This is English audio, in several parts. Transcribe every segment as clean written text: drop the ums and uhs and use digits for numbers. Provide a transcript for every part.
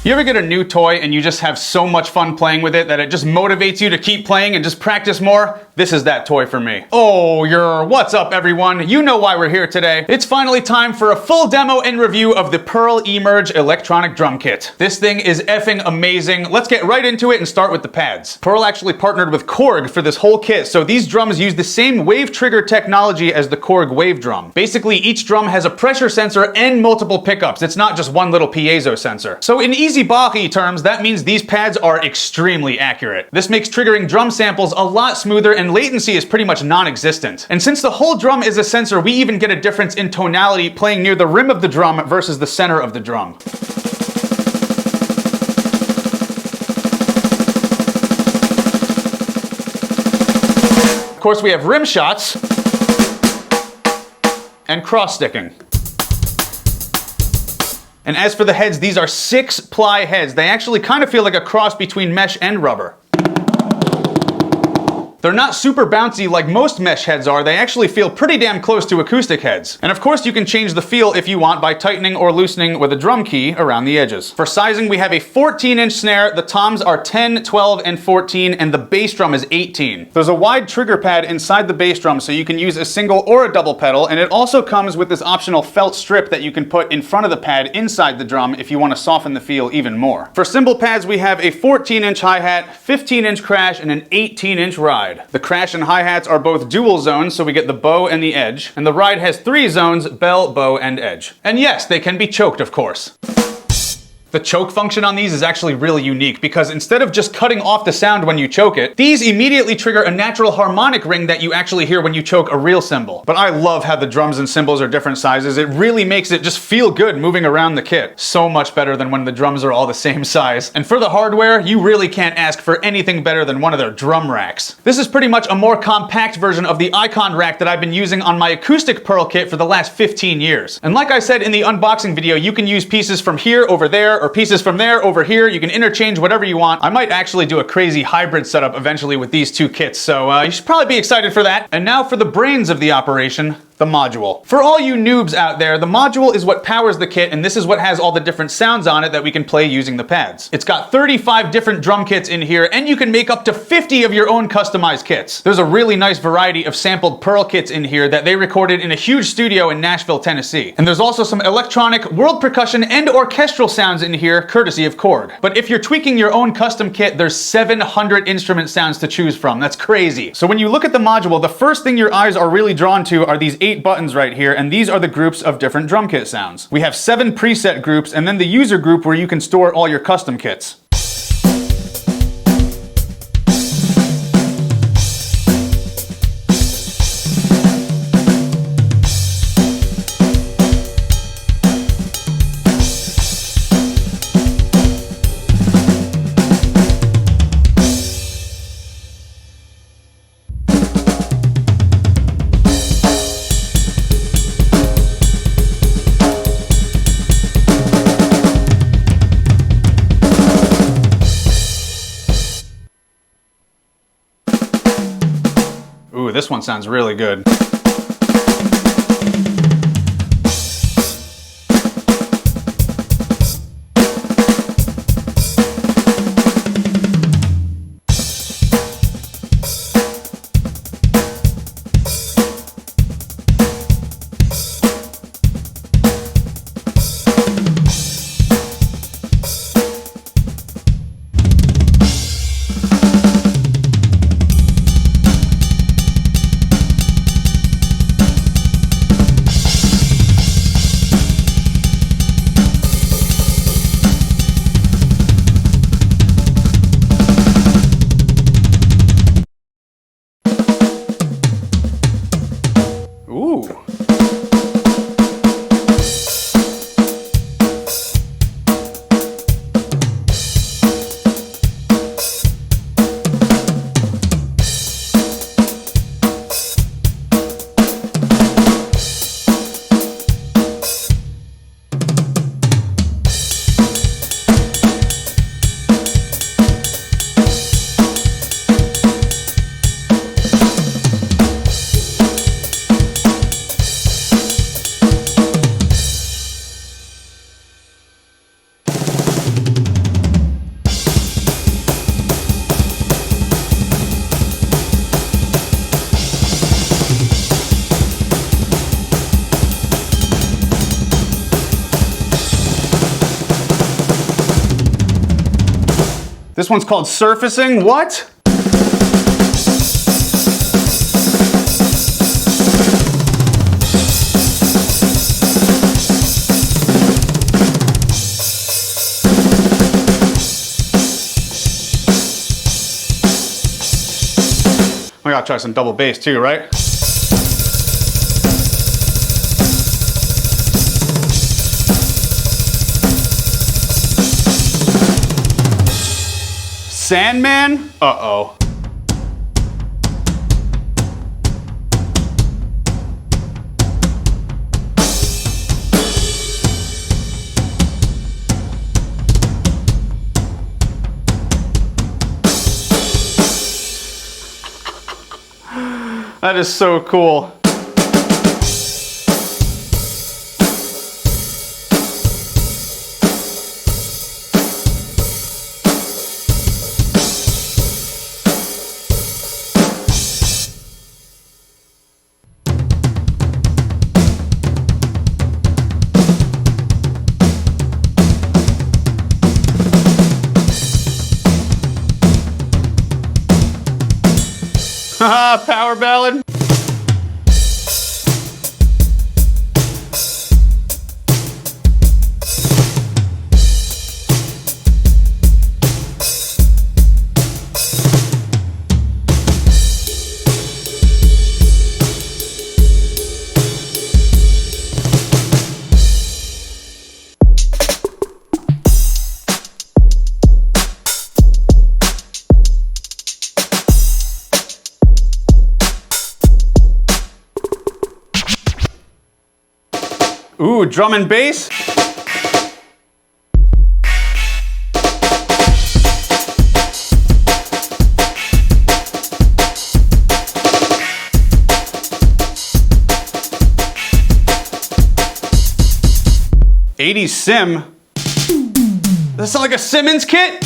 You ever get a new toy and you just have so much fun playing with it that it just motivates you to keep playing and just practice more? This is that toy for me. Oh, what's up everyone? You know why we're here today. It's finally time for a full demo and review of the Pure eMERGE electronic drum kit. This thing is effing amazing. Let's get right into it and start with the pads. Pure actually partnered with Korg for this whole kit, so these drums use the same wave trigger technology as the Korg wave drum. Basically, each drum has a pressure sensor and multiple pickups. It's not just one little piezo sensor. So in easy Bach-y terms, that means these pads are extremely accurate. This makes triggering drum samples a lot smoother and latency is pretty much non-existent. And since the whole drum is a sensor, we even get a difference in tonality playing near the rim of the drum versus the center of the drum. Of course, we have rim shots and cross-sticking. And as for the heads, these are 6-ply heads. They actually kind of feel like a cross between mesh and rubber. They're not super bouncy like most mesh heads are, they actually feel pretty damn close to acoustic heads. And of course you can change the feel if you want by tightening or loosening with a drum key around the edges. For sizing, we have a 14-inch snare, the toms are 10, 12, and 14, and the bass drum is 18. There's a wide trigger pad inside the bass drum so you can use a single or a double pedal, and it also comes with this optional felt strip that you can put in front of the pad inside the drum if you want to soften the feel even more. For cymbal pads, we have a 14-inch hi-hat, 15-inch crash, and an 18-inch ride. The crash and hi-hats are both dual zones, so we get the bow and the edge, and the ride has 3 zones, bell, bow, and edge. And yes, they can be choked, of course. The choke function on these is actually really unique because instead of just cutting off the sound when you choke it, these immediately trigger a natural harmonic ring that you actually hear when you choke a real cymbal. But I love how the drums and cymbals are different sizes. It really makes it just feel good moving around the kit. So much better than when the drums are all the same size. And for the hardware, you really can't ask for anything better than one of their drum racks. This is pretty much a more compact version of the Icon rack that I've been using on my acoustic Pearl kit for the last 15 years. And like I said in the unboxing video, you can use pieces from here over there, or pieces from there over here. You can interchange whatever you want. I might actually do a crazy hybrid setup eventually with these two kits, so you should probably be excited for that. And now for the brains of the operation, the module. For all you noobs out there, the module is what powers the kit, and this is what has all the different sounds on it that we can play using the pads. It's got 35 different drum kits in here, and you can make up to 50 of your own customized kits. There's a really nice variety of sampled Pearl kits in here that they recorded in a huge studio in Nashville, Tennessee. And there's also some electronic, world percussion, and orchestral sounds in here, courtesy of Korg. But if you're tweaking your own custom kit, there's 700 instrument sounds to choose from. That's crazy. So when you look at the module, the first thing your eyes are really drawn to are these 8 buttons right here, and these are the groups of different drum kit sounds. We have 7 preset groups, and then the user group where you can store all your custom kits. Ooh, this one sounds really good. This one's called surfacing. What? I gotta try some double bass too, right? Sandman? Uh-oh. That is so cool. Haha, power ballad. Ooh, drum and bass. '80s sim. Does that sound like a Simmons kit?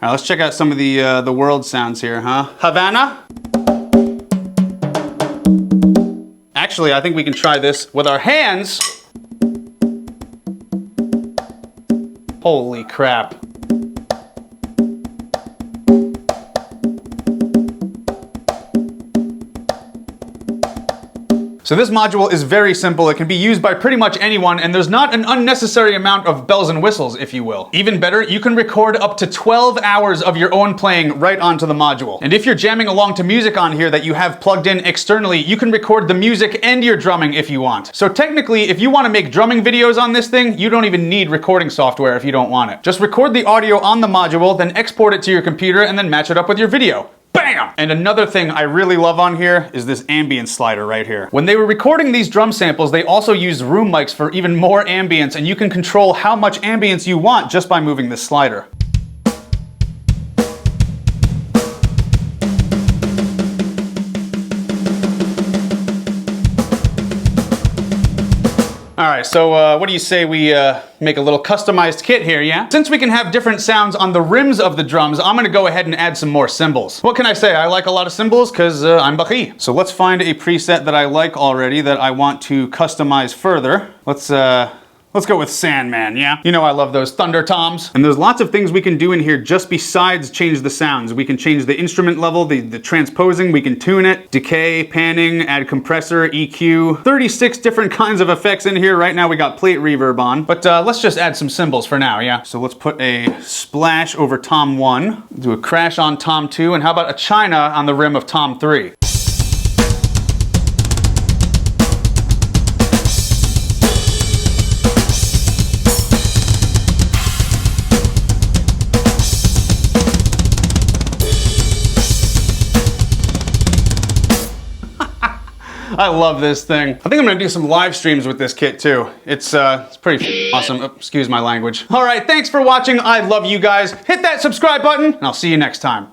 All right, let's check out some of the world sounds here, huh? Havana? Actually, I think we can try this with our hands. Holy crap. So this module is very simple. It can be used by pretty much anyone, and there's not an unnecessary amount of bells and whistles, if you will. Even better, you can record up to 12 hours of your own playing right onto the module. And if you're jamming along to music on here that you have plugged in externally, you can record the music and your drumming if you want. So technically, if you want to make drumming videos on this thing, you don't even need recording software if you don't want it. Just record the audio on the module, then export it to your computer, and then match it up with your video. Bam! And another thing I really love on here is this Ambience Slider right here. When they were recording these drum samples, they also used room mics for even more ambience, and you can control how much ambience you want just by moving this slider. Alright, so what do you say we make a little customized kit here, yeah? Since we can have different sounds on the rims of the drums, I'm gonna go ahead and add some more cymbals. What can I say? I like a lot of cymbals because I'm Baki. So let's find a preset that I like already that I want to customize further. Let's go with Sandman, yeah? You know I love those thunder toms. And there's lots of things we can do in here just besides change the sounds. We can change the instrument level, the transposing, we can tune it, decay, panning, add compressor, EQ. 36 different kinds of effects in here. Right now we got plate reverb on. But let's just add some cymbals for now, yeah? So let's put a splash over tom 1, do a crash on tom 2, and how about a china on the rim of tom 3? I love this thing. I think I'm gonna do some live streams with this kit too. It's pretty awesome. Oh, excuse my language. All right, thanks for watching. I love you guys. Hit that subscribe button, and I'll see you next time.